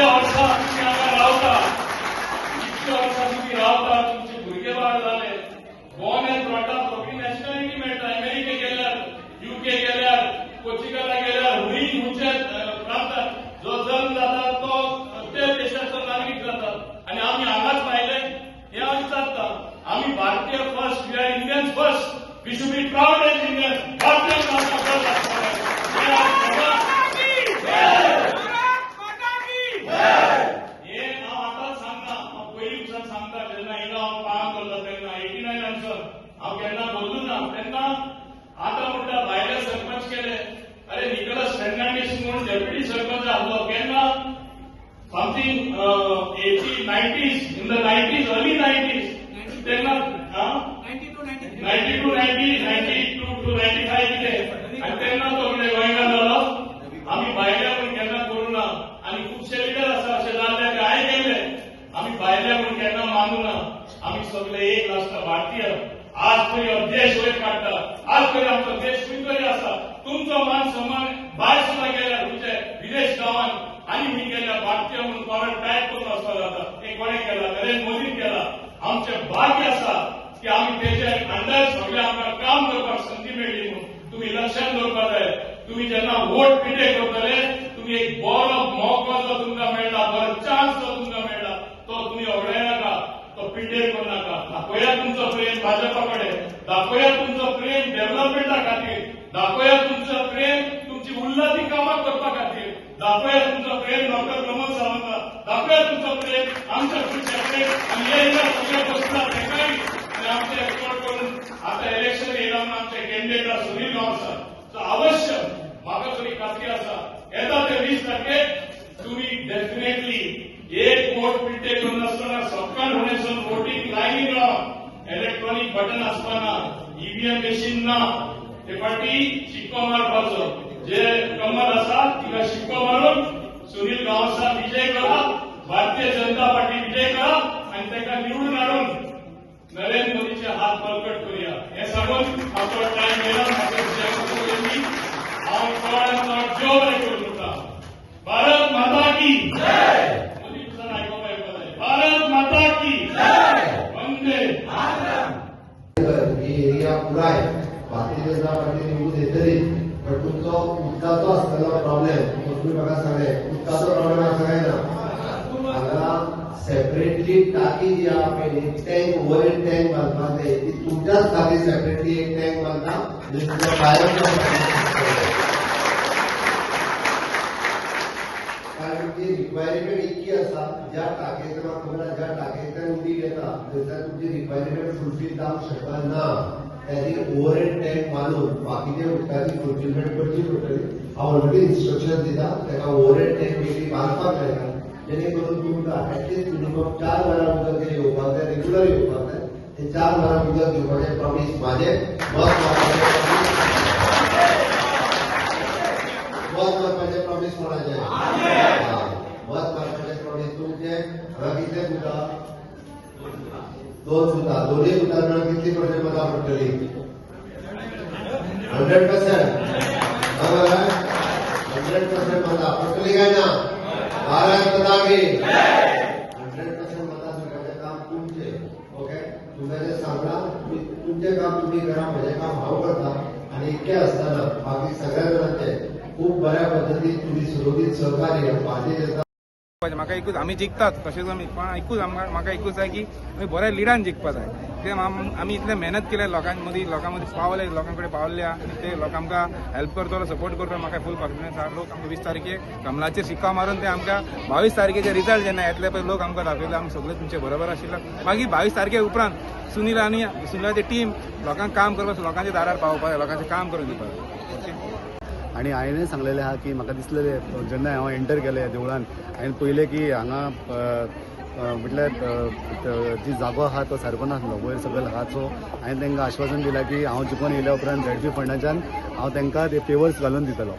इतक्या वर्सां तुम्ही हांगा रावता, इतक्या वर्सां तुम्ही रावता, तुमचे भुरगे बाळ जाले, बॉर्न एंड ब्रॉट अप, रोखडी नॅशनॅलिटी मेळटा. अमेरिके गेल्यार, युके गेल्यार, पोर्चुगला गेल्यार, हुंयचे प्रांतात जो जल्म जाता तो त्या देशाचो नागरीक जाता. आनी आमी हांगाच पाहिले, हे आमी जाता. आमी भारतीय first, we are Indians first. We should be proud as Indians. भारतीय हांव केन्ना बोल्लो ना. तेन्ना आतां म्हणटा भायले सरपंच केले. अरे निकोलस फर्नांडीस म्हणून डेप्युटी सरपंच आसलो केन्ना something 90s, in the 90s, early 90s. तेन्ना 92 to 95 कितें आनी तेन्ना तो कितें गोंयकार जालो. आमी भायले म्हूण केन्ना करूं ना. आनी खुबशे लिडर आसा अशें जाल्ले ते हांवें केल्ले. आमी भायले म्हूण केन्ना मानूं ना. आमी सगळे एक आसता भारतीय. आज तरी देश वयर काडटा. आज तरी आमचो देश खंय तरी आसा. तुमचो मान सन्मान भायर सुद्दां गेल्यार म्हणजे विदेश गांवांत आनी खंय गेल्यार भारतीय म्हणून कोणाक टायप करून वचपाक जाता. ते कोणें केला? नरेंद्र मोदीन केला. आमचें भाग्य आसा की आमी तेजे अंडर सगळे आमकां काम करपाक संदी मेळ्ळी म्हणून तुमी लक्षांत दवरपाक जाय. तुमी जेन्ना वोट पिटे करतले तुमी एक बरो मौको जो तुमकां मेळटा, बरो चान्स जो तुमकां मेळटा तो तुमी वगडायनाका, तो पिड्डेर करूं नाका. दाखोया तुमचो प्रेम भाजपा कडेन, दाखोया तुमचो प्रेम डेव्हलपमेंटा खातीर, दाखोया तुमचो प्रेम तुमची उन्नती कामां करपा खातीर, दाखोया तुमचो प्रेम डॉक्टर प्रमोद सावंत, दाखोया तुमचो प्रेम आमच्या फुडच्याकडे. आनी हे सगळे बसला तेकाय आनी आमचे एक्सपोर्ट करून आतां इलेक्शन येयला म्हणून आमचे कॅन्डिडेट सुनील गांवकर. सो अवश्य म्हाका तरी खात्री आसा येता ते 20% तुमी डेफिनेटली एक वोट पिड्डे करून नासतना सबकान होण्यासून वोटिंग लायनीक रावन इलेक्ट्रॉनिक बटन आसपाना, ईव्हीएम मशीन ना, ते फाटी शिक्को मारपाचो. जे कमल आसा तिका शिक्को मारून सुनील गांवसा विजय करा, भारतीय जनता पार्टी विजय करा आणि ताका निवडून हाडून नरेंद्र मोदीचे हात बळकट करूया. हे सांगून आपलो टायम गेला. हांव कोणाचो जो बरें करून उरता. भारत माता की जय. भारत माता की जय. वंदे मातरम. ही एरिया पुरा आहे. भारतीय जनता पार्टी निवडून येतली पण तुमचो उदकाचो आसलेलो प्रॉब्लेम तुम्ही म्हाका सांगले. उदकाचो प्रॉब्लेम आसा काय ना? हांगा सेपरेटली टाकी जी आहा पळय टँक, ओवर टँक बांदपाक जाय. ती तुमच्याच खातीर सेपरेटली एक टँक बांदता आनी तुमच्या भायर कारण ती रिक्वायरमेंट इतकी आसा ज्या टाकयेंतल्यान म्हाका खबर आसा ज्या टाकयेंतल्यान उदीक येता थंयसर तुमची रिक्वायरमेंट फुलफील जावंक शकता ना. त्याची ओवर टँक बांदून बाकीच्या उदकाची फुलफिलमेंट करची पडटली. हांव ऑलरेडी इन्स्ट्रक्शन दिता ताका ओवर टँक बेगी बांदपाक जाय जेणे करून तुमकां एटलीस्ट मिनिमम 4 वरां उदक येवपाक जाय, रेग्युलर येवपाक जाय. ते 4 वरां उदक येवपाचें प्रॉमिस म्हाजें वच मारपाचें प्रॉमिस कोणाचें? वच मारपाचें प्रॉमिस तुमचें. हांगा कितले सुद्दां 2 सुद्दां दोनूय सुद्दां मेळून कितली पर्सेंट मतां पडटली? 100%. 100% मतां पडटली काय ना? भारत माता की 100% मतां सुटपाचें काम तुमचें. ओके, तुमचें सांगला तुमचें काम तुम्ही करा, म्हजें काम हांव करता. आनी इतकें आसतना बाकी सगळ्या जाणांचें खूप बऱ्या पद्धतीन तुम्ही सुरळीत सहकार्य भारतीय जनता. म्हाका एकूच आमी जिखतात तशेंच आमी पण एकूच म्हाका एकूच जाय की आमी बऱ्या लिडान जिखपा जाय. ते आमी इतले मेहनत केले लोकां मदीं पावले, लोकां कडेन पावल्या आनी ते लोक आमकां हेल्प करतलो, सपोर्ट करतलो. म्हाका फूल कॉन्फिडन्स आसा. लोक आमकां 20 तारखेक कमलाचेर शिक्का मारून ते आमकां 22 तारखेचे रिजल्ट जेन्ना येतले पळय लोक आमकां दाखयले आमी सगळे तुमचे बरोबर आशिल्ले. मागीर 22 तारखे उपरांत सुनील आनी सुनीलाची टीम लोकांक काम करपाक, लोकांच्या दारार पावोवपाक, लोकांचें काम करून दिवपाक. आणि हांवें सांगलेलें आहा की म्हाका दिसलेलें जेन्ना हांव एंटर केलें देवळान हांवें पयलें की हांगा म्हटल्यार जी जागो आहा तो सारको नासलो, वयर सकयल आहा. सो हांवें तांकां आश्वासन दिलां की हांव जिखून येयल्या उपरांत झेडपी फंडाच्यान हांव तांकां ते पेवर्स घालून दितलो.